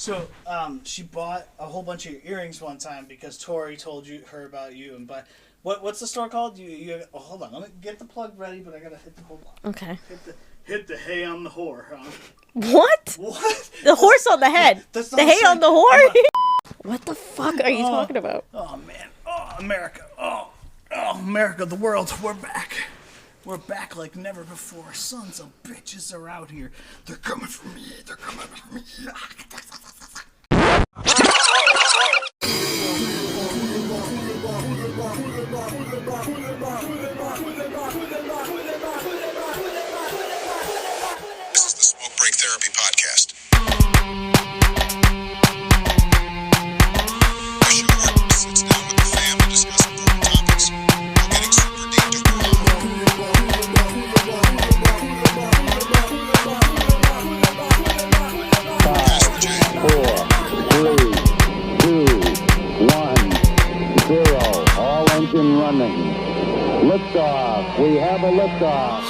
So, she bought a whole bunch of earrings one time because Tori told her about you. And what's the store called? Hold on, let me get the plug ready, but I gotta hit the whole block. Okay. Hit the hay on the whore, huh? What? What? The horse on the head. The hay on the whore? What the fuck are you talking about? Oh, man. Oh, America. Oh, America, the world. We're back. We're back like never before. Sons of bitches are out here. They're coming for me. They're coming for me. This is the Smoke Break Therapy Podcast. A show where we sit down with the fam to discuss important topics while getting super deep to Pass the jam. 4, 3, 2, 1, 0. All engine running. Liftoff. We have a liftoff.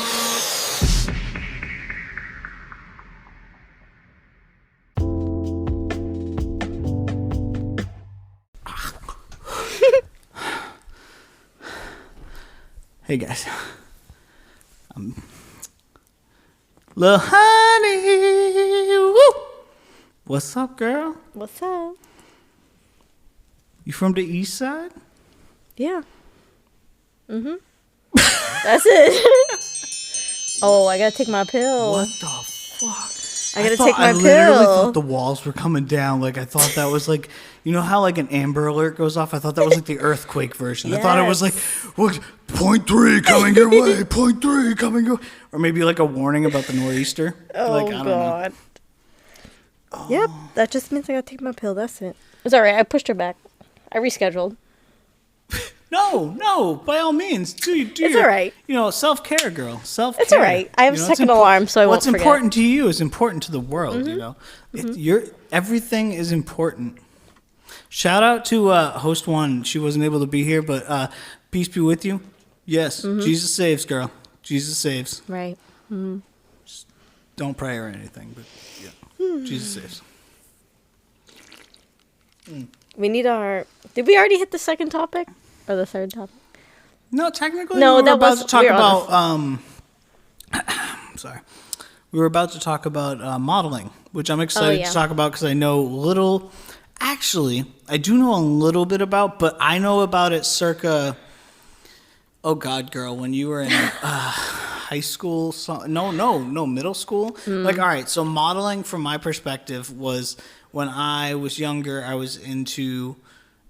Hey, guys. Little honey. Woo! What's up, girl? What's up? You from the east side? Yeah. Mm-hmm. That's it. Oh, I gotta take my pill. What the fuck? I gotta take my I literally pill. thought the walls were coming down. Like, I thought that was like, you know how like an Amber Alert goes off? I thought that was like the earthquake version. Yes. I thought it was like, what, 0.3 coming your way, 0.3 coming your way. Or maybe like a warning about the nor'easter. Oh, like, I don't God. know. Yep, that just means I gotta take my pill. That's it. It's alright. I pushed her back. I rescheduled. No, by all means. Do It's your, alright. You know, self-care, girl. Self-care. It's alright. I have a second alarm, so I won't forget. What's important to you is important to the world, you know? Everything is important. Shout out to host one. She wasn't able to be here, but peace be with you. Yes, Jesus saves, girl. Jesus saves. Right. Don't pray or anything, but yeah, Jesus saves. We need our... Did we already hit the second topic? Or the third topic? No, technically, No, we were that about was- to talk we were about. on Sorry, we were about to talk about modeling, which I'm excited yeah. to talk about because I know little. Actually, I do know a little bit about, but I know about it circa. Oh God, girl, when you were in high school, no, middle school. Like, all right, so modeling from my perspective was when I was younger. I was into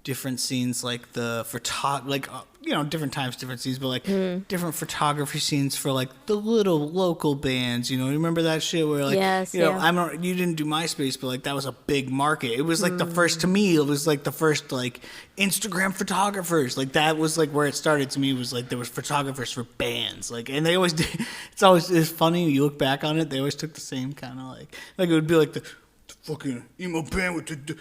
different scenes, like the different times, different scenes, but like different photography scenes for like the little local bands. You know, you remember that shit where like, Yes, you know, yeah. you didn't do MySpace, but like that was a big market. It was like the first, to me, it was like the first like Instagram photographers. Like that was like where it started to me, was like there was photographers for bands. Like, and they always did, it's funny, you look back on it, they always took the same kind of like it would be like the fucking emo band with the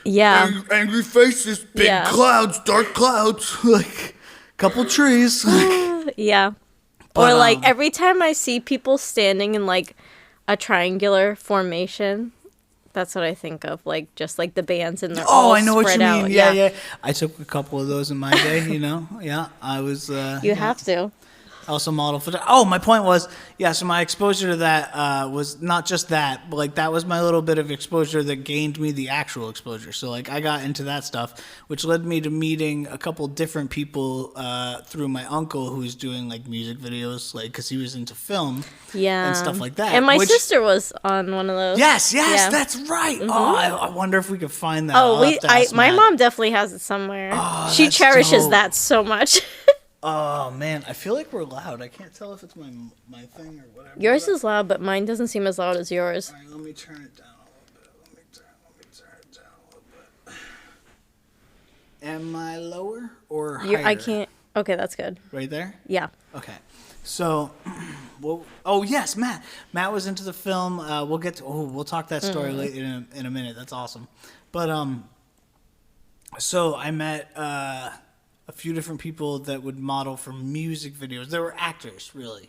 angry faces, big clouds, dark clouds, like couple trees. Like, Yeah. But, Or like every time I see people standing in like a triangular formation, that's what I think of. Like just like the bands and they're all I know what you spread mean. out. Yeah. I took a couple of those in my day. You know. Yeah, I was. You have to. Also model for that. Oh, my point was, so my exposure to that was not just that, but like that was my little bit of exposure that gained me the actual exposure. So like I got into that stuff, which led me to meeting a couple different people through my uncle who's doing like music videos, like because he was into film, and stuff like that. And my sister was on one of those. Yes, Yeah. that's right. Oh, I wonder if we could find that. Oh, I'll have to ask my Matt. mom definitely has it somewhere. Oh, she that's cherishes dope. that so much. Oh man, I feel like we're loud. I can't tell if it's my thing or whatever. Yours is loud, but mine doesn't seem as loud as yours. All right, let me turn it down a little bit. Let me turn it down a little bit. Am I lower or higher? I can't. Okay, that's good. Right there? Yeah. Okay. So, well, oh yes, Matt. Matt was into the film. We'll talk that story later in a minute. That's awesome. But so I met a a few different people that would model for music videos. They were actors, really.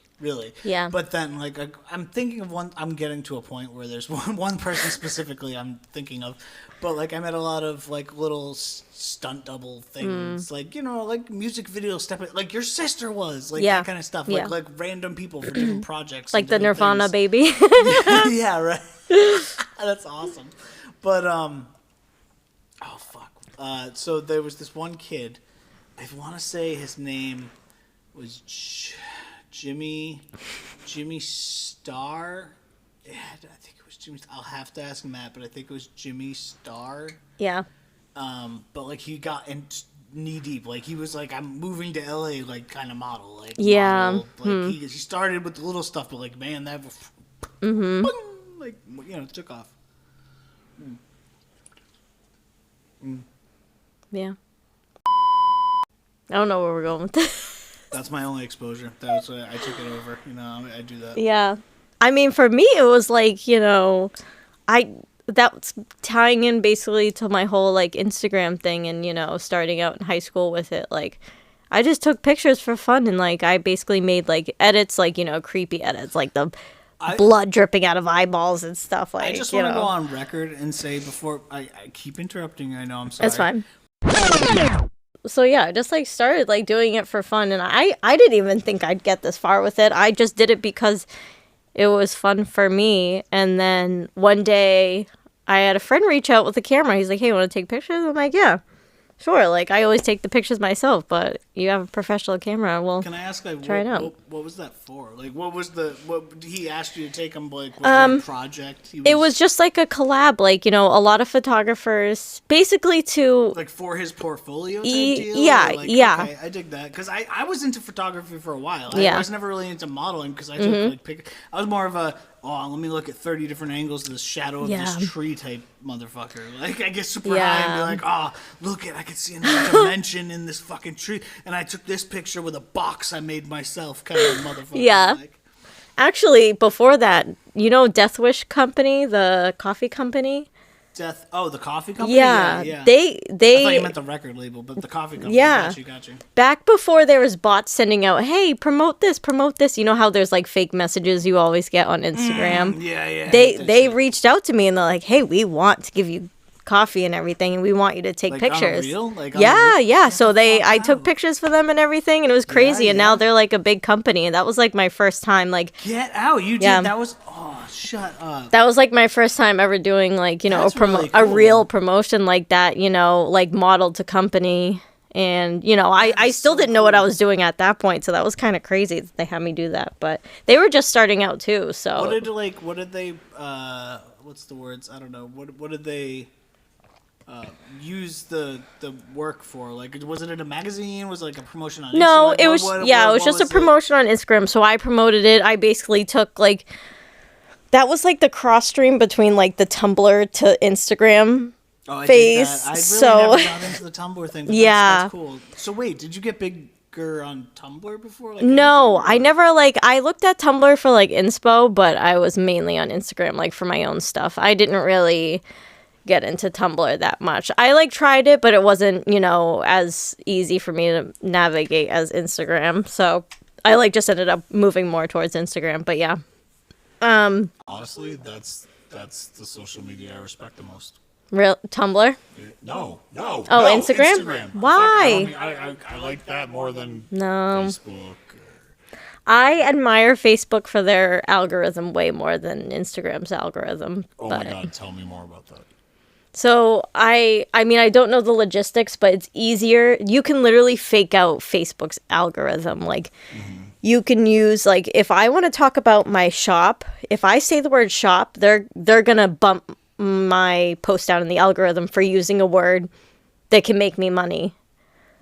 Yeah. But then, like, I'm thinking of one. I'm getting to a point where there's one person specifically I'm thinking of. But like, I met a lot of like little stunt double things, like, you know, like music video stuff, like your sister was, like that kind of stuff, like random people for different projects, like the Nirvana things. baby. Yeah, right. That's awesome. But oh fuck. So there was this one kid. I want to say his name was Jimmy Star. Yeah, I think it was Jimmy. I'll have to ask Matt, but I think it was Jimmy Star. Yeah. But like he got in knee deep. Like he was like, I'm moving to LA, like kind of model. Like model. Like he started with the little stuff, but like man, that boom, like, you know, took off. Yeah. I don't know where we're going with this. That's my only exposure. That's why I took it over. You know, I do that. Yeah. I mean, for me, it was like, you know, that's tying in basically to my whole like Instagram thing and, you know, starting out in high school with it. Like, I just took pictures for fun and like I basically made like edits, like, you know, creepy edits, like the blood dripping out of eyeballs and stuff. Like, I just want to go on record and say before I keep interrupting you. I know, I'm sorry. It's fine. So yeah, I just like started like doing it for fun, and I didn't even think I'd get this far with it. I just did it because it was fun for me. And then one day I had a friend reach out with a camera. He's like, "Hey, want to take pictures?" I'm like, "Yeah, sure." Like, I always take the pictures myself, but you have a professional camera. Well, can I ask, like, try it out. What was that for? Like, what he asked you to take him? Like, was it a project? It was just like a collab. Like, you know, a lot of photographers basically to like for his portfolio type deal? Yeah, like, yeah. Okay, I dig that because I was into photography for a while. Yeah. I was never really into modeling because I took like I was more of a let me look at 30 different angles of the shadow of this tree type motherfucker. Like, I get super high and be like, look I can see another dimension in this fucking tree. And I took this picture with a box I made myself, kind of motherfucker. Yeah. Like. Actually, before that, you know Death Wish Company, the coffee company? The coffee company? Yeah. They I thought you meant they the record label, but the coffee company. Yeah. Got you. back before there was bots sending out, "Hey, promote this. You know how there's like fake messages you always get on Instagram? Yeah. They reached out to me and they're like, "Hey, we want to give you coffee and everything, and we want you to take like pictures." On a reel? Like Yeah. So I took pictures for them and everything, and it was crazy. And now they're like a big company, and that was like my first time. Like, get out! You did that was shut up. That was like my first time ever doing like, you know, really a cool. real promotion like that. You know, like modeled to company. And, you know, I still didn't know what I was doing at that point, so that was kind of crazy that they had me do that. But they were just starting out too, so. What did they what's the words? I don't know. What did they use the work for? Like, was it in a magazine? Was it like a promotion on Instagram? No, it was it was just a promotion on Instagram, so I promoted it. I basically took like, that was like the cross stream between like the Tumblr to Instagram. I phase. I really So never got into the Tumblr thing. But that's cool. So wait, did you get bigger on Tumblr before? Like, no, I never I looked at Tumblr for like inspo, but I was mainly on Instagram like for my own stuff. I didn't really get into Tumblr that much. I like tried it, but it wasn't, you know, as easy for me to navigate as Instagram. So I like just ended up moving more towards Instagram. But yeah. Honestly, that's the social media I respect the most. Real Tumblr? No. Oh, no, Instagram? Why? I like that more than No. Facebook. I admire Facebook for their algorithm way more than Instagram's algorithm. Oh my god, tell me more about that. So I mean, I don't know the logistics, but it's easier. You can literally fake out Facebook's algorithm. Like, you can use, like, if I want to talk about my shop, if I say the word shop, they're gonna bump my post down in the algorithm for using a word that can make me money.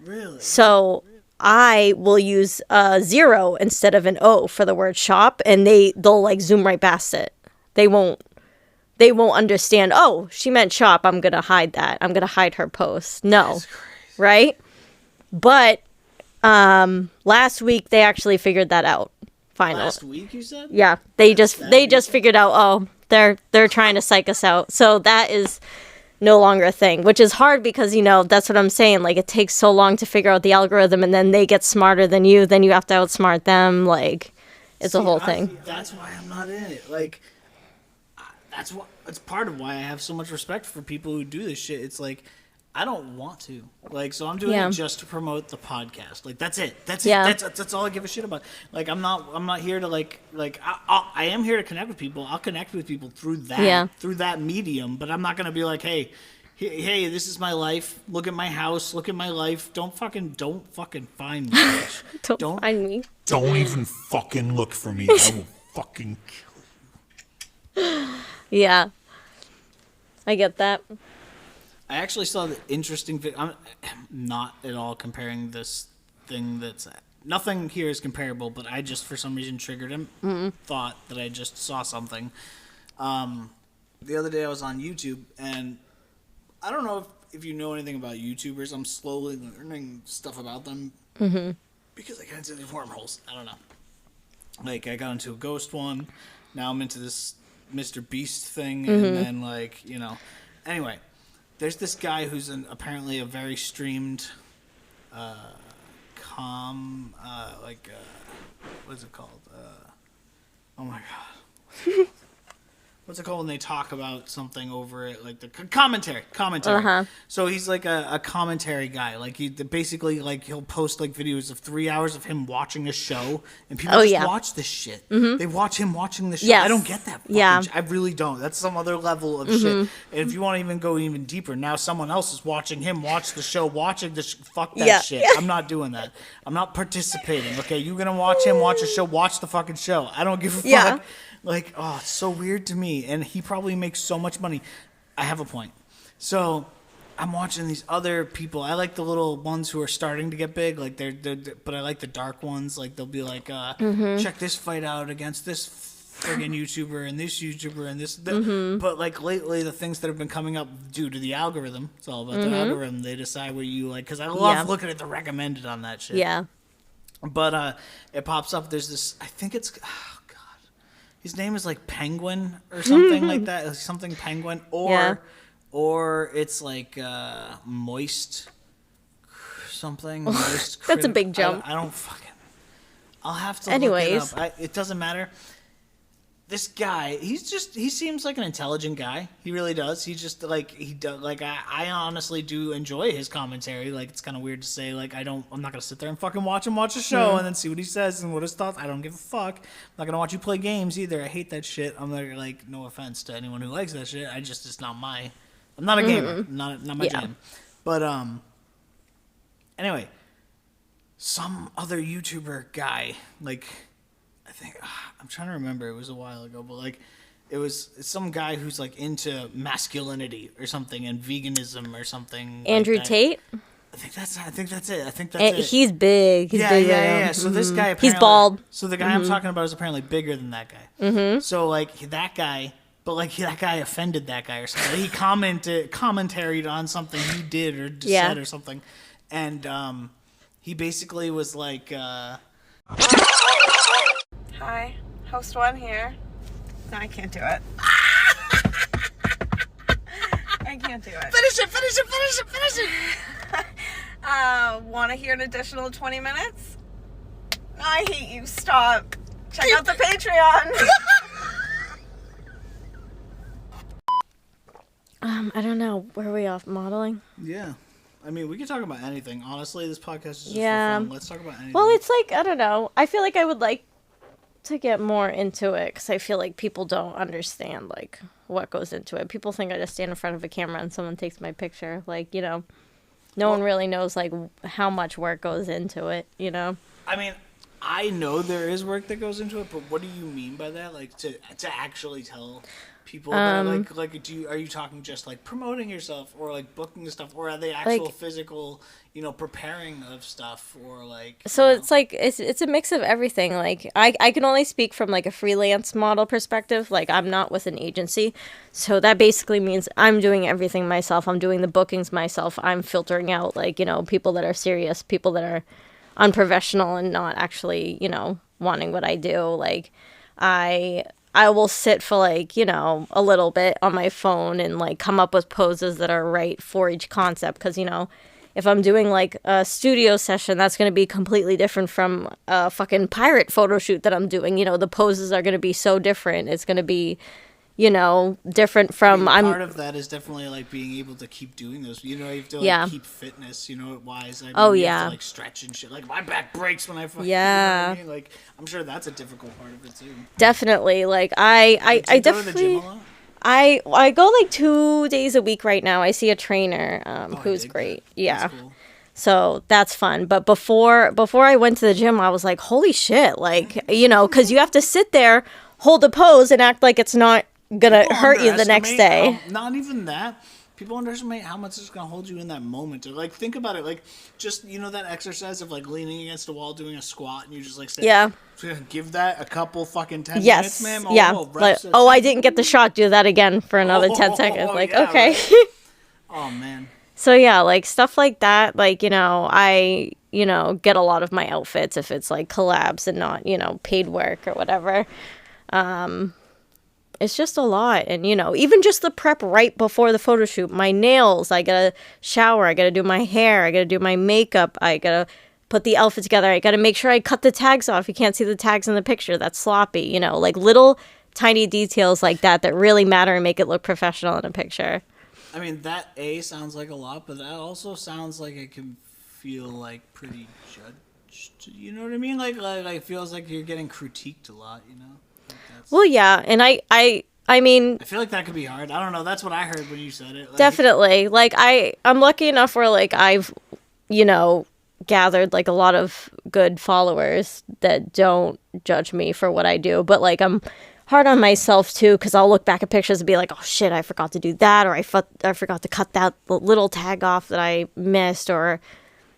Really? So I will use a 0 instead of an O for the word shop, and they'll like zoom right past it. They won't understand, oh, she meant shop, I'm gonna hide that. I'm gonna hide her post. No. Right? But last week they actually figured that out. Finally. Last week you said? Yeah. They just figured out, oh, they're trying to psych us out. So that is no longer a thing, which is hard because, you know, that's what I'm saying. Like, it takes so long to figure out the algorithm, and then they get smarter than you. Then you have to outsmart them. Like, it's a whole thing. That's why I'm not in it. Like, that's part of why I have so much respect for people who do this shit. It's like, I don't want to. Like, so I'm doing it just to promote the podcast. Like, that's it. That's it. That's all I give a shit about. Like, I'm not here to I am here to connect with people. I'll connect with people through that medium, but I'm not going to be like, hey, this is my life. Look at my house. Look at my life. Don't fucking find me, bitch. Don't find me. Don't even fucking look for me. I will fucking kill you. Yeah. I get that. I actually saw the interesting video. I'm not at all comparing this thing that's... Nothing here is comparable, but I just, for some reason, triggered him. Thought that I just saw something. The other day I was on YouTube, and I don't know if you know anything about YouTubers. I'm slowly learning stuff about them. Because I got into these wormholes. I don't know. Like, I got into a ghost one. Now I'm into this Mr. Beast thing. And then, like, you know... Anyway... There's this guy who's apparently a very streamed, what's it called? Oh my god. What's it called when they talk about something over it? Like the commentary. So he's like a commentary guy. Like he basically, like, he'll post like videos of 3 hours of him watching a show, and people watch this shit. They watch him watching the show. Yes. I don't get that. I really don't. That's some other level of shit. And if you want to even go even deeper, now someone else is watching him watch the show, fuck that shit. I'm not doing that. I'm not participating. Okay, you're gonna watch him watch a show. Watch the fucking show. I don't give a fuck. Like, oh, it's so weird to me. And he probably makes so much money. I have a point. So I'm watching these other people. I like the little ones who are starting to get big. Like but I like the dark ones. Like they'll be like, check this fight out against this friggin' YouTuber and this YouTuber and this. But like lately, the things that have been coming up due to the algorithm. It's all about the algorithm. They decide what you like. Because I love looking at the recommended on that shit. Yeah. But it pops up. There's this. I think it's. His name is like Penguin or something like that. Something Penguin. Or it's like Moist something. Moist That's a big jump. I don't fucking... I'll have to Anyways. look it up. It doesn't matter. This guy, he seems like an intelligent guy. He really does. He just like I honestly do enjoy his commentary. Like it's kind of weird to say like I'm not gonna sit there and fucking watch him watch a show and then see what he says and what his thoughts. I don't give a fuck. I'm not gonna watch you play games either. I hate that shit. I'm like no offense to anyone who likes that shit. It's not my. I'm not a gamer. Not my jam. But anyway, some other YouTuber guy like. I think I'm trying to remember. It was a while ago, but like, it's some guy who's like into masculinity or something and veganism or something. Andrew Tate. I think that's it. I think that's it. He's big. He's big. Yeah. So this guy, he's bald. So the guy I'm talking about is apparently bigger than that guy. So like that guy, but like that guy offended that guy or something. He commentaried on something he did or said or something, and he basically was like. Hi, host one here. No, I can't do it. I can't do it. Finish it. Want to hear an additional 20 minutes? I hate you. Stop. Check out the Patreon. I don't know. Where are we off? Modeling? Yeah. I mean, we can talk about anything. Honestly, this podcast is just for fun. Let's talk about anything. Well, it's like, I don't know. I feel like I would like to get more into it because I feel like people don't understand like what goes into it. People think I just stand in front of a camera and someone takes my picture. Like, you know, no one really knows like how much work goes into it, you know? I mean, I know there is work that goes into it, but what do you mean by that? Like to actually tell people that are you talking just like promoting yourself or like booking the stuff, or are they actual like, physical, you know, preparing of stuff, or like so it's like it's a mix of everything. Like I can only speak from like a freelance model perspective. Like I'm not with an agency, so that basically means I'm doing everything myself. I'm doing the bookings myself. I'm filtering out like, you know, people that are serious, people that are unprofessional and not actually, you know, wanting what I do. Like I will sit for like, a little bit on my phone and like come up with poses that are right for each concept. Because, if I'm doing like a studio session, that's going to be completely different from a fucking pirate photo shoot that I'm doing. The poses are going to be so different. It's going to be, different from. Part of that is definitely like being able to keep doing those. You have to keep fitness, wise. You have to, like stretch and shit. Like my back breaks when I fucking. Yeah. You know what I mean? Like I'm sure that's a difficult part of it too. Definitely. Like I definitely. Go to the gym a lot? I go like 2 days a week right now. I see a trainer who's great. That. Yeah. That's cool. So that's fun. But before I went to the gym, I was like, holy shit. Like, because you have to sit there, hold a pose, and act like it's not going to hurt you the next day. Not even that. People underestimate how much it's going to hold you in that moment. Or, like, think about it. Like, just, that exercise of, like, leaning against a wall, doing a squat, and you just, like, say, yeah. Give that a couple fucking 10 minutes, ma'am. Yeah. Like, I didn't get the shot. Do that again for another 10 seconds. Like, yeah, okay. Right? Oh, man. So, yeah, like, stuff like that. Like, I, get a lot of my outfits if it's, like, collabs and not, paid work or whatever. It's just a lot. And, even just the prep right before the photo shoot, my nails, I gotta shower, I gotta do my hair, I gotta do my makeup, I gotta put the outfit together, I gotta make sure I cut the tags off. You can't see the tags in the picture. That's sloppy, like little tiny details like that really matter and make it look professional in a picture. I mean, that sounds like a lot, but that also sounds like it can feel like pretty judged. You know what I mean? Like it feels like you're getting critiqued a lot, Well, yeah, and I mean... I feel like that could be hard. I don't know. That's what I heard when you said it. Like, definitely. Like, I'm lucky enough where, like, I've, gathered, like, a lot of good followers that don't judge me for what I do. But, like, I'm hard on myself, too, because I'll look back at pictures and be like, oh, shit, I forgot to do that, or I forgot to cut that little tag off that I missed, or...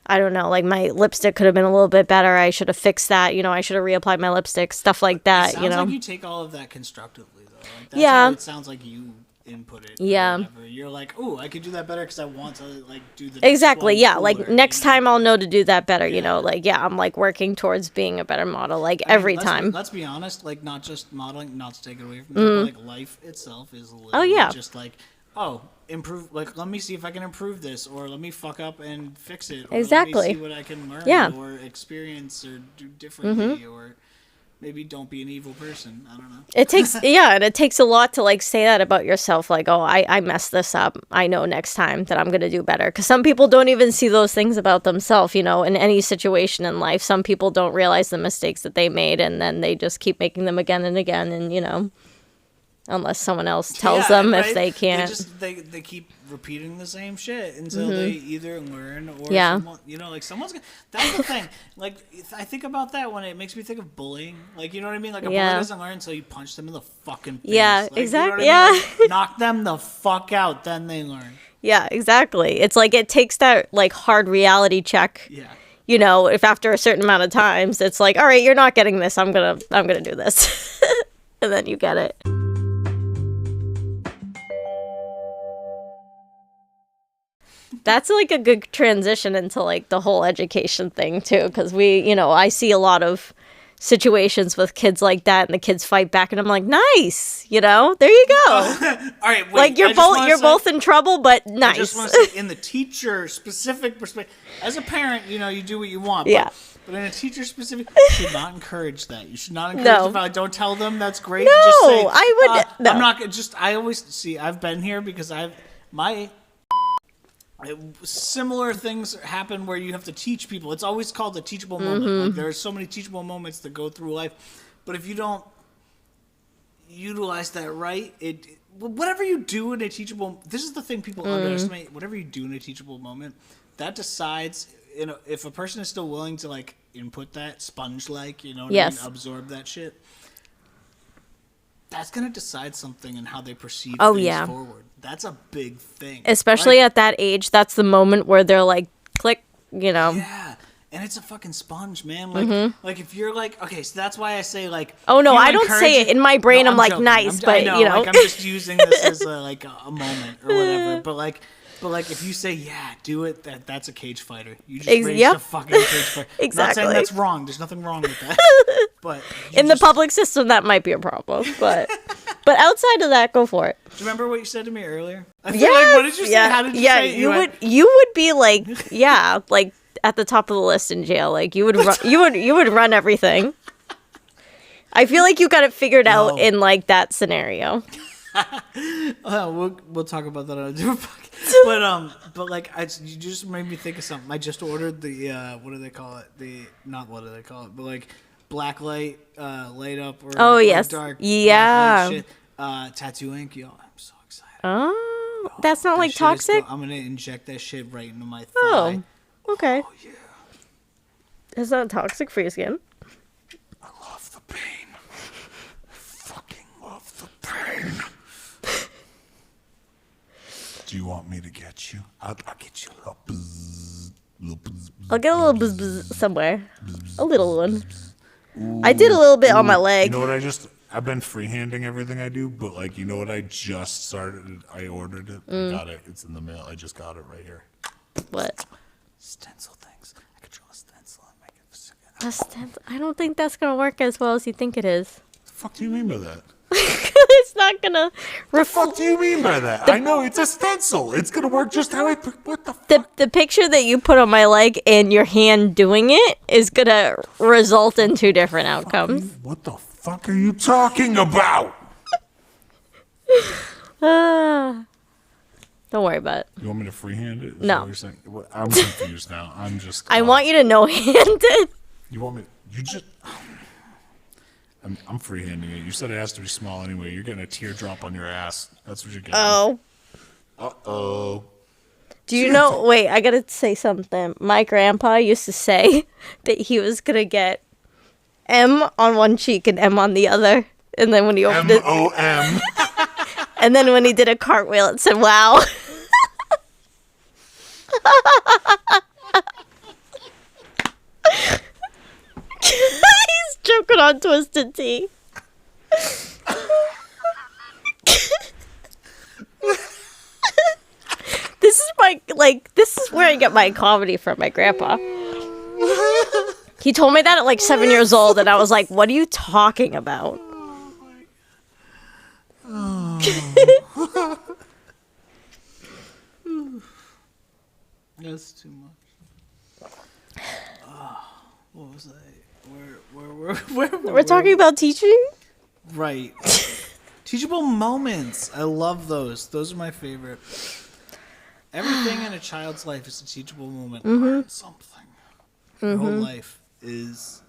I don't know, like my lipstick could have been a little bit better. I should have fixed that. I should have reapplied my lipstick, stuff like that. It sounds like you take all of that constructively, though. Like, that's yeah. how it sounds like you input it. Yeah. You're like, oh, I could do that better because I want to like do the exactly. Yeah. Cooler, like next time I'll know to do that better. Like I'm like working towards being a better model. Like every time. Let's be honest. Like not just modeling, not to take it away from that, but like life itself is literally just like, oh, improve, like let me see if I can improve this, or let me fuck up and fix it, or exactly. let me see what I can learn or experience or do differently, or maybe don't be an evil person. I don't know. It takes and it takes a lot to like say that about yourself, like, oh, I messed this up, I know next time that I'm gonna do better, because some people don't even see those things about themselves, in any situation in life. Some people don't realize the mistakes that they made, and then they just keep making them again and again, and unless someone else tells them if they can't. They keep repeating the same shit until they either learn or someone, someone's gonna, that's the thing. Like I think about that when it makes me think of bullying. Like, you know what I mean? Like a bully doesn't learn until you punch them in the fucking face. Yeah, like, exactly. You know what I mean? Like, knock them the fuck out, then they learn. Yeah, exactly. It's like it takes that like hard reality check. Yeah. If after a certain amount of times it's like, all right, you're not getting this, I'm gonna do this. And then you get it. That's like a good transition into like the whole education thing too, because I see a lot of situations with kids like that, and the kids fight back, and I'm like, nice, there you go. All right, wait, like you're both in trouble, but nice. I just want to say, in the teacher specific perspective, as a parent, you do what you want. But in a teacher specific, you should not encourage that. You should not encourage them. Don't tell them that's great. No, just say, I would. No. I'm not. I always see. I've been here because similar things happen where you have to teach people. It's always called a teachable moment. Like there are so many teachable moments that go through life, but if you don't utilize that right, whatever you do in a teachable, this is the thing people underestimate. Whatever you do in a teachable moment, that decides. If a person is still willing to like input that sponge-like, absorb that shit, that's gonna decide something in how they perceive things forward. That's a big thing, especially at that age. That's the moment where they're like, click, Yeah, And it's a fucking sponge, man. Like if you're like, okay, so that's why I say like. Oh no, you I don't say it in my brain. I'm like joking. nice, I but know, you know, like I'm just using this as a moment or whatever. But like if you say do it, that's a cage fighter. You just raised a fucking cage fighter. Exactly. Not saying that's wrong. There's nothing wrong with that. But in the public system, that might be a problem. But outside of that, go for it. Do you remember what you said to me earlier? I feel like, what did you say? How did you say it? You would be like, like at the top of the list in jail. Like you would run everything. I feel like you got it figured out in like that scenario. We'll talk about that on a different podcast. But like you just made me think of something. I just ordered the what do they call it? But like black light, light up or yes, dark. Yeah. Shit. Tattoo ink, yo. I'm so excited. Oh, that's not like toxic. I'm gonna inject that shit right into my thigh. Oh, okay. Oh yeah. It's not toxic for your skin. I love the pain. I fucking love the pain. Do you want me to get you? I'll get you a little buzz. I'll get a little buzz buzz somewhere. A little one. I did a little bit on my leg. You know what I've been freehanding everything I do, but like, you know what I just started? I ordered it. I got it. It's in the mail. I just got it right here. What? Stencil things. I could draw a stencil and make it. A stencil? I don't think that's gonna work as well as you think it is. What the fuck do you mean by that? It's not gonna reflect. What do you mean by that? I know it's a stencil. It's gonna work just how I put. What the fuck? The picture that you put on my leg and your hand doing it is gonna result in two different outcomes. What the fuck are you talking about? Don't worry about it. You want me to freehand it? Is No. that what you're saying? I'm confused now. I'm just. I want you to no-hand it. You want me? You just. I'm freehanding it. You said it has to be small anyway. You're getting a teardrop on your ass. That's what you're getting. Oh. Uh-oh. Do you know? Wait, I gotta say something. My grandpa used to say that he was gonna get M on one cheek and M on the other, and then when he opened it, M-O-M. and then when he did a cartwheel, it said "Wow." He's joking on Twisted Tea. This is where I get my comedy from, my grandpa. He told me that at like 7 years old, and I was like, what are you talking about? That's too much. What was I? We're talking about teaching? Right. Teachable moments. I love those. Those are my favorite. Everything in a child's life is a teachable moment. Learn something. Their whole life is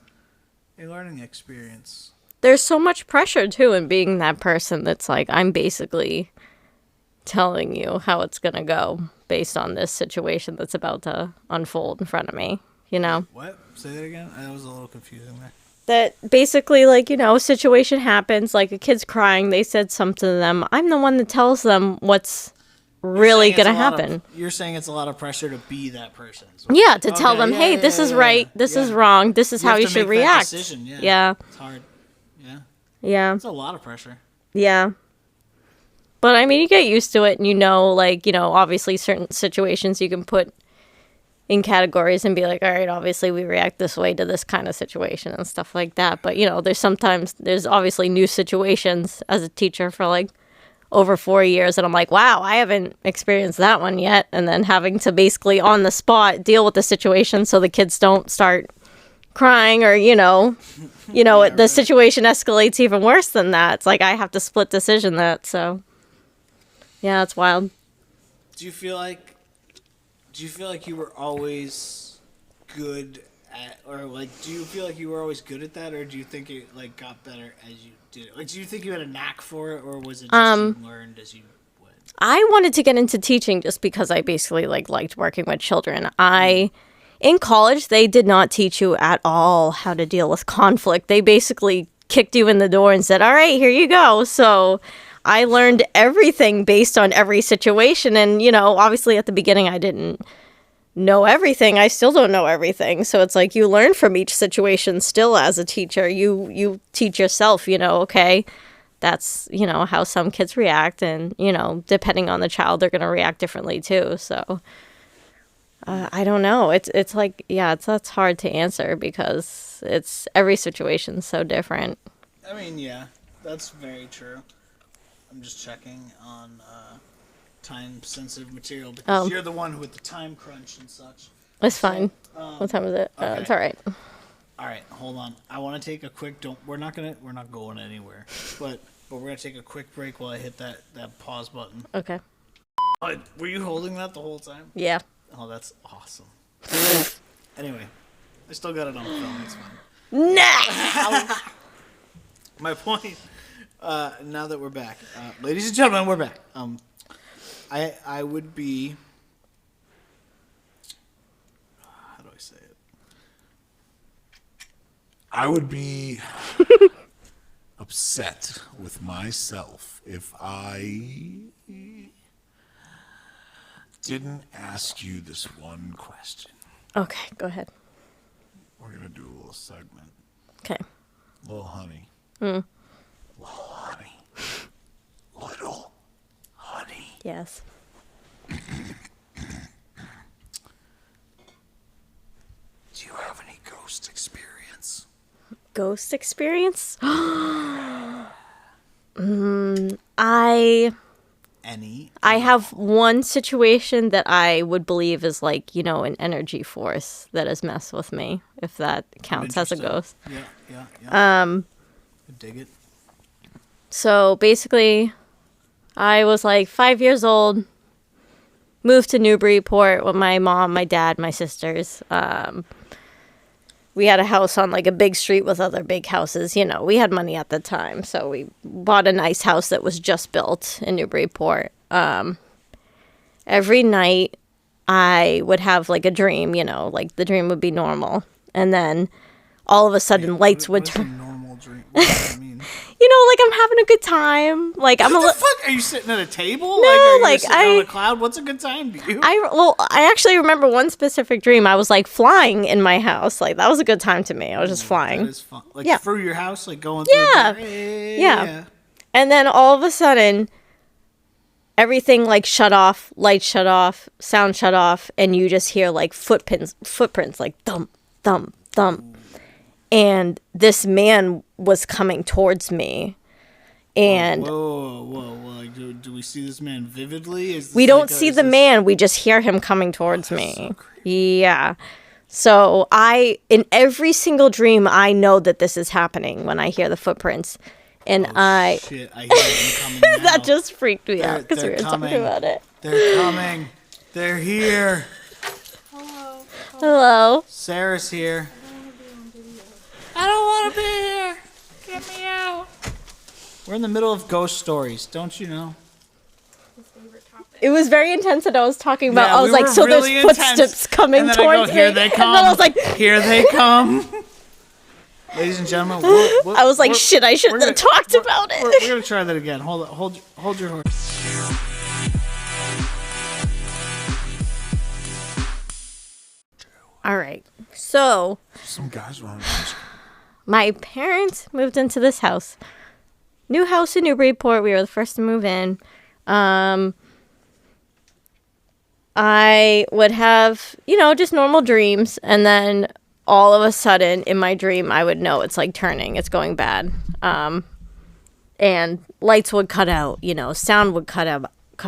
a learning experience. There's so much pressure, too, in being that person that's like, I'm basically telling you how it's going to go based on this situation that's about to unfold in front of me, you know? What? Say that again? That was a little confusing there. That basically, like, you know, a situation happens, like a kid's crying, they said something to them. I'm the one that tells them what's really going to happen. You're saying it's a lot of pressure to be that person. Yeah, to tell them, hey, this is right, this is wrong, this is how you should react. Yeah. It's hard. Yeah. Yeah. It's a lot of pressure. Yeah. But, I mean, you get used to it, and you know, like, you know, obviously certain situations you can put in categories and be like, all right, obviously we react this way to this kind of situation and stuff like that. But, you know, there's obviously new situations as a teacher for, like, over 4 years, and I'm like, wow, I haven't experienced that one yet. And then having to basically on the spot deal with the situation so the kids don't start crying or, the situation escalates even worse than that. It's like I have to split decision that. So, yeah, it's wild. Do you feel like you were always good at, or like, do you feel like you were always good at that, or do you think it like got better as you did it? Like, do you think you had a knack for it, or was it just you learned as you went? I wanted to get into teaching just because I basically liked working with children. In college, they did not teach you at all how to deal with conflict. They basically kicked you in the door and said, all right, here you go. So I learned everything based on every situation. And, obviously at the beginning, I didn't know everything. I still don't know everything. So it's like you learn from each situation still as a teacher. You teach yourself, okay, that's, how some kids react. And, depending on the child, they're going to react differently too. So I don't know. It's like, that's hard to answer because every situation's so different. I mean, yeah, that's very true. I'm just checking on time-sensitive material because you're the one with the time crunch and such. It's fine. What time is it? Okay. It's all right. All right, hold on. I want to take a quick. We're not going anywhere. But we're gonna take a quick break while I hit that pause button. Okay. Were you holding that the whole time? Yeah. Oh, that's awesome. Anyway, I still got it on film. It's fine. Nah. My point. Now that we're back, ladies and gentlemen, we're back. I would be. How do I say it? I would be upset with myself if I didn't ask you this one question. Okay, go ahead. We're going to do a little segment. Okay. Little honey. Little honey. Little honey. Yes. Do you have any ghost experience? Ghost experience? I have one situation that I would believe is like, an energy force that has messed with me, if that counts as a ghost. Yeah. I dig it. So basically, I was like 5 years old, moved to Newburyport with my mom, my dad, my sisters. We had a house on like a big street with other big houses. We had money at the time. So we bought a nice house that was just built in Newburyport. Every night I would have like a dream, like the dream would be normal. And then all of a sudden lights would turn. What's a normal dream? What does that mean? Like I'm having a good time. Like I'm What the fuck? Are you sitting at a table? No, are you like, sitting on a cloud? What's a good time to you? I actually remember one specific dream. I was like flying in my house. Like that was a good time to me. I was just flying. That is fun. Like Yeah. through your house, like going Yeah. through. Yeah. And then all of a sudden, everything like shut off, lights shut off, sound shut off, and you just hear like footprints like thump, thump, thump. And this man was coming towards me. And Whoa. Like, do we see this man vividly? Is this we don't like see is the this- man. We just hear him coming towards me. so Yeah. So in every single dream, I know that this is happening when I hear the footprints. And Shit, I hear them coming now. that just freaked me out because we they're were coming. talking about it. They're coming. They're here. Hello. Sarah's here. I don't want to be here. Get me out. We're in the middle of ghost stories, don't you know? It was very intense that I was talking about. Yeah, I was we like, were so really there's intense. footsteps coming And then towards I go, here me. they come. And then I was like, Here they come. Ladies and gentlemen, I was like, shit, I shouldn't we're have talked about We're it. gonna try that again. Hold your horse. All right. So Some guys running. my parents moved into this house. New house in Newburyport. We were the first to move in. I would have, just normal dreams. And then all of a sudden in my dream, I would know it's like turning. It's going bad. And lights would cut out, sound would cut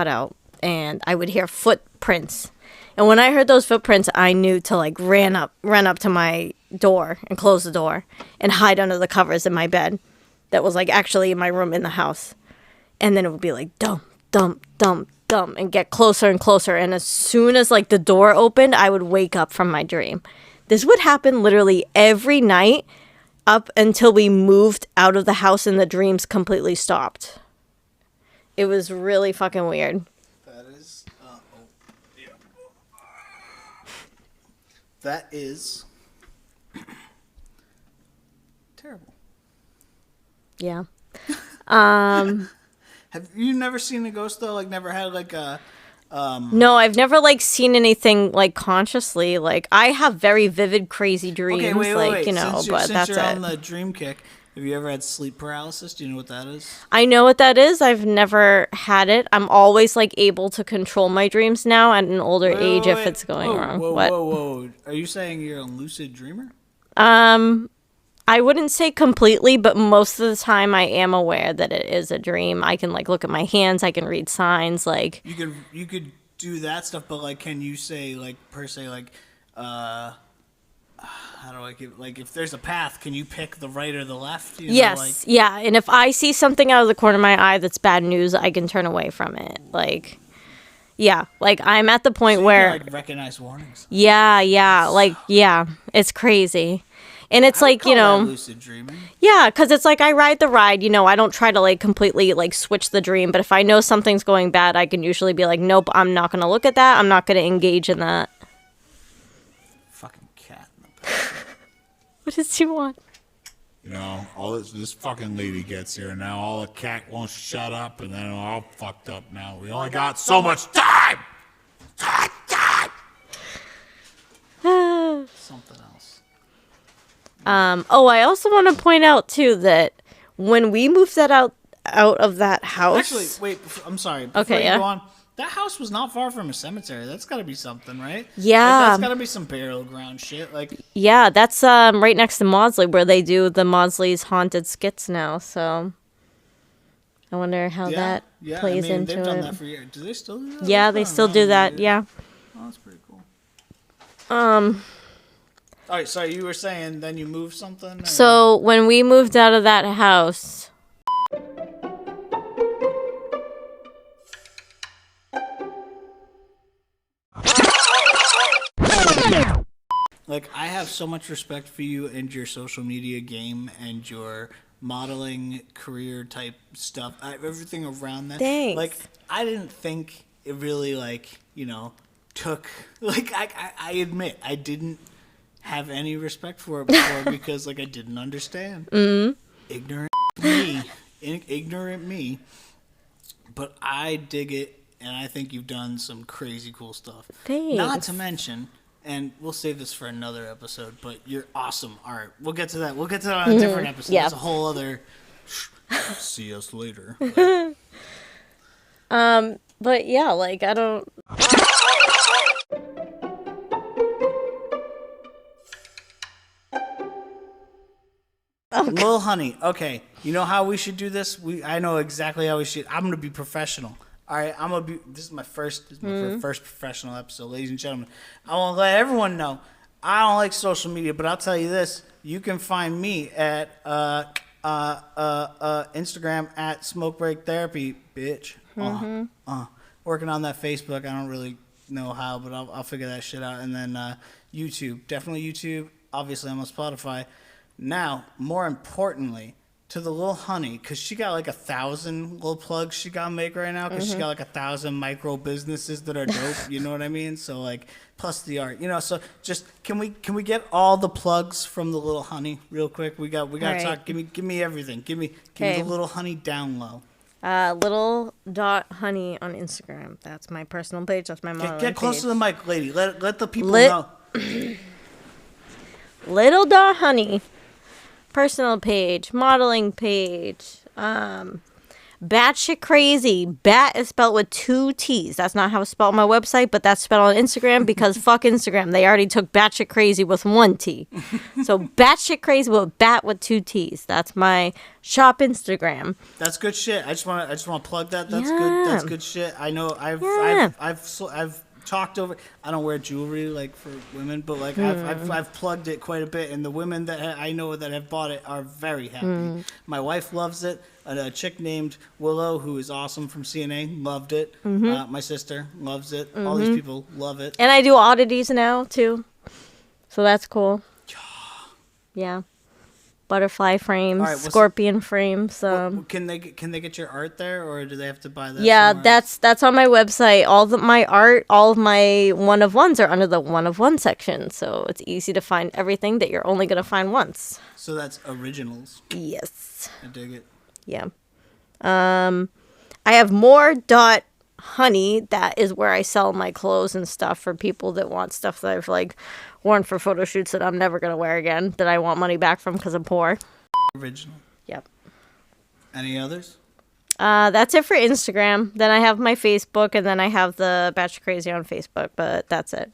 out. And I would hear footprints. And when I heard those footprints, I knew to like run up to my door and close the door and hide under the covers in my bed that was like actually in my room in the house. And then it would be like dump, dump, dump, dump and get closer and closer. And as soon as like the door opened, I would wake up from my dream. This would happen literally every night up until we moved out of the house and the dreams completely stopped. It was really fucking weird. That is terrible. Yeah. Have you never seen a ghost though? Like never had like a No, I've never like seen anything like consciously. Like I have very vivid, crazy dreams. Okay, wait. Like Since but that's you're it. on the dream kick, have you ever had sleep paralysis? Do you know what that is? I know what that is. I've never had it. I'm always like able to control my dreams now at an older age if it's going wrong. Whoa. Are you saying you're a lucid dreamer? I wouldn't say completely, but most of the time I am aware that it is a dream. I can like look at my hands, I can read signs, like You could do that stuff, but like, can you say like per se like, how do I give like if there's a path, can you pick the right or the left? You know, yes, like, yeah. And if I see something out of the corner of my eye that's bad news, I can turn away from it. Like, yeah, like I'm at the point so you where can, like recognize warnings. yeah, like yeah, it's crazy. And it's like, Call you know, that lucid dreaming. yeah, because it's like I ride the ride, you know, I don't try to like completely like switch the dream. But if I know something's going bad, I can usually be like, nope, I'm not going to look at that. I'm not going to engage in that. Fucking cat in the back. What does he want? You know, all this fucking lady gets here, and now all the cat won't shut up, and then we're all fucked up now. We only got so much time! Time! Something else. Oh, I also want to point out too that when we moved that out of that house. Actually, wait. I'm sorry. Before Okay, you yeah. go on, that house was not far from a cemetery. That's got to be something, right? Yeah. Like, that's got to be some burial ground shit. Like, Yeah, that's right next to Maudsley where they do the Maudsley's haunted skits now. So I wonder how that plays I mean, into they've done it. that for years. Do they still do that? Yeah, they still do that. Yeah. Oh, that's pretty cool. All right, sorry, you were saying then you moved something? Or? So when we moved out of that house, Like, I have so much respect for you and your social media game and your modeling career type stuff. Everything around that. Thanks. Like, I didn't think it really, like, you know, took... Like, I admit, I didn't have any respect for it before because, like, I didn't understand. Mm-hmm. Ignorant me. But I dig it, and I think you've done some crazy cool stuff. Thanks. Not to mention... And we'll save this for another episode, but you're awesome art. We'll get to that. We'll get to that on a different episode. Yeah. It's a whole other... See us later. but yeah, like I don't. Little Honey. Okay, you know how we should do this? I know exactly how we should. I'm gonna be professional. All right, I'm gonna be. This is my first professional episode, ladies and gentlemen. I want to let everyone know I don't like social media, but I'll tell you this: you can find me at Instagram at SmokeBreakTherapy, bitch. Working on that Facebook. I don't really know how, but I'll figure that shit out. And then YouTube, definitely YouTube. Obviously, I'm on Spotify. Now, more importantly, to the Little Honey, because she got like 1,000 little plugs she got to make right now, because she got like 1,000 micro businesses that are dope. You know what I mean? So like, plus the art. You know, so just can we get all the plugs from the Little Honey real quick? We got to right. talk. Give me everything. Give me the Little Honey down low. little.honey on Instagram. That's my personal page. That's my modeling Get close page. to the mic, lady. Let the people know. little.honey. Personal page, modeling page, batshit crazy. Bat is spelled with 2 T's. That's not how it's spelled on my website, but that's spelled on Instagram because fuck Instagram. They already took batshit crazy with 1 T. So batshit crazy with bat with 2 T's. That's my shop Instagram. That's good shit. I just want to plug that. That's Yeah. good. That's good shit. I know. I've talked over. I don't wear jewelry like for women, but like I've plugged it quite a bit, and the women that I know that have bought it are very happy. My wife loves it. A chick named Willow, who is awesome from CNA, loved it. My sister loves it. All these people love it. And I do oddities now too, so that's cool. Yeah, butterfly frames, All right, scorpion frames. Can they get your art there, or do they have to buy that? Yeah, somewhere else? that's on my website. All of my art, all of my one of ones are under the one of one section, so it's easy to find everything that you're only gonna find once. So that's originals. Yes. I dig it. Yeah. I have more little.honey. That is where I sell my clothes and stuff for people that want stuff that I've like worn for photo shoots that I'm never gonna wear again, that I want money back from because I'm poor. Original. Yep. Any others? That's it for Instagram. Then I have my Facebook, and then I have the Batch Crazy on Facebook, but that's it.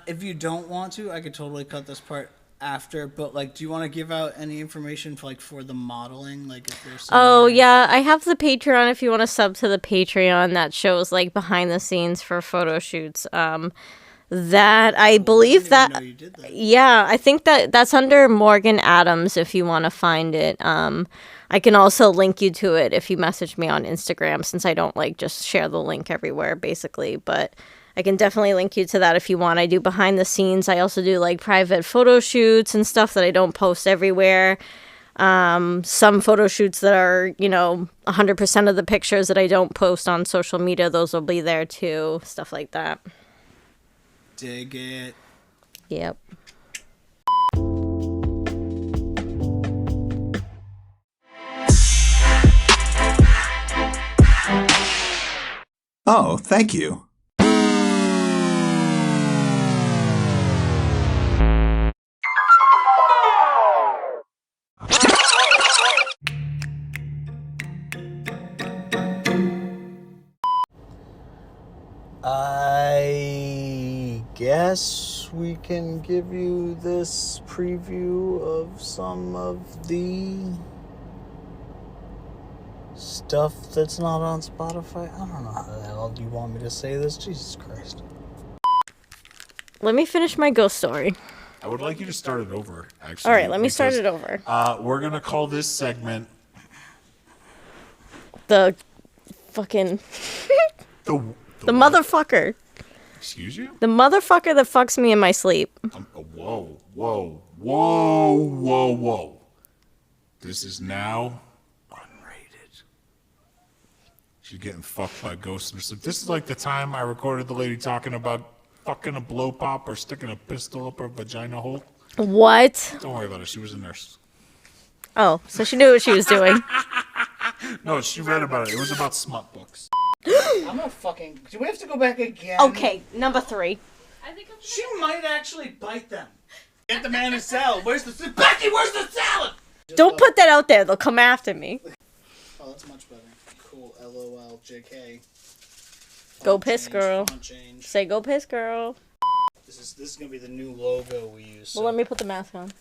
If you don't want to, I could totally cut this part after, but like, do you want to give out any information for like for the modeling? Like if there's Oh, yeah, I have the Patreon if you want to sub to the Patreon that shows like behind the scenes for photo shoots. That I believe I didn't even that, know you did that. yeah, I think that's under Morgan Adams if you want to find it. I can also link you to it if you message me on Instagram, since I don't like just share the link everywhere basically, but I can definitely link you to that if you want. I do behind the scenes. I also do like private photo shoots and stuff that I don't post everywhere. Some photo shoots that are, 100% of the pictures that I don't post on social media, those will be there too. Stuff like that. Dig it. Yep. Oh, thank you. I guess we can give you this preview of some of the stuff that's not on Spotify. I don't know how the hell do you want me to say this? Jesus Christ. Let me finish my ghost story. I would like you to start it over, actually. All right, let me start it over. We're going to call this segment The fucking... the the motherfucker. Excuse you? The motherfucker that fucks me in my sleep. Whoa. This is now unrated. She's getting fucked by ghosts in her sleep. This is like the time I recorded the lady talking about fucking a blow pop or sticking a pistol up her vagina hole. What? Don't worry about it. She was a nurse. Oh, so she knew what she was doing. No, she read about it. It was about smut books. I'm not fucking... Do we have to go back again? Okay, number 3. She might actually bite them. Get the man a salad. Where's the... Becky, where's the salad? Don't put that out there. They'll come after me. Oh, that's much better. Cool. LOL. JK. Go piss, girl. Font change. Say go piss, girl. This is gonna be the new logo we use. Well, let me put the mask on.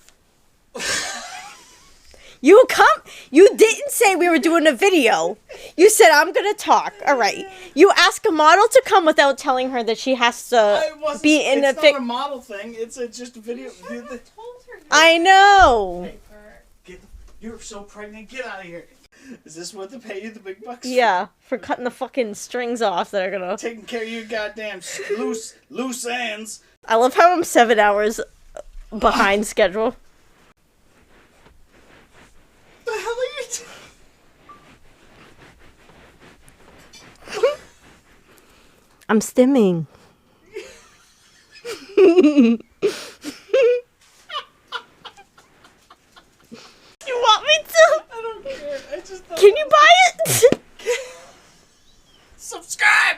You didn't say we were doing a video. You said, I'm going to talk. All right. You ask a model to come without telling her that she has to be in it's a not a model thing. It's just a video. I know. You're so pregnant. Get out of here. Is this what they pay you the big bucks? Yeah, for cutting the fucking strings off that are going to... Taking care of your goddamn loose ends. I love how I'm 7 hours behind schedule. The hell are you doing? I'm stimming. You want me to? I don't care. I just thought Can you buy it? subscribe.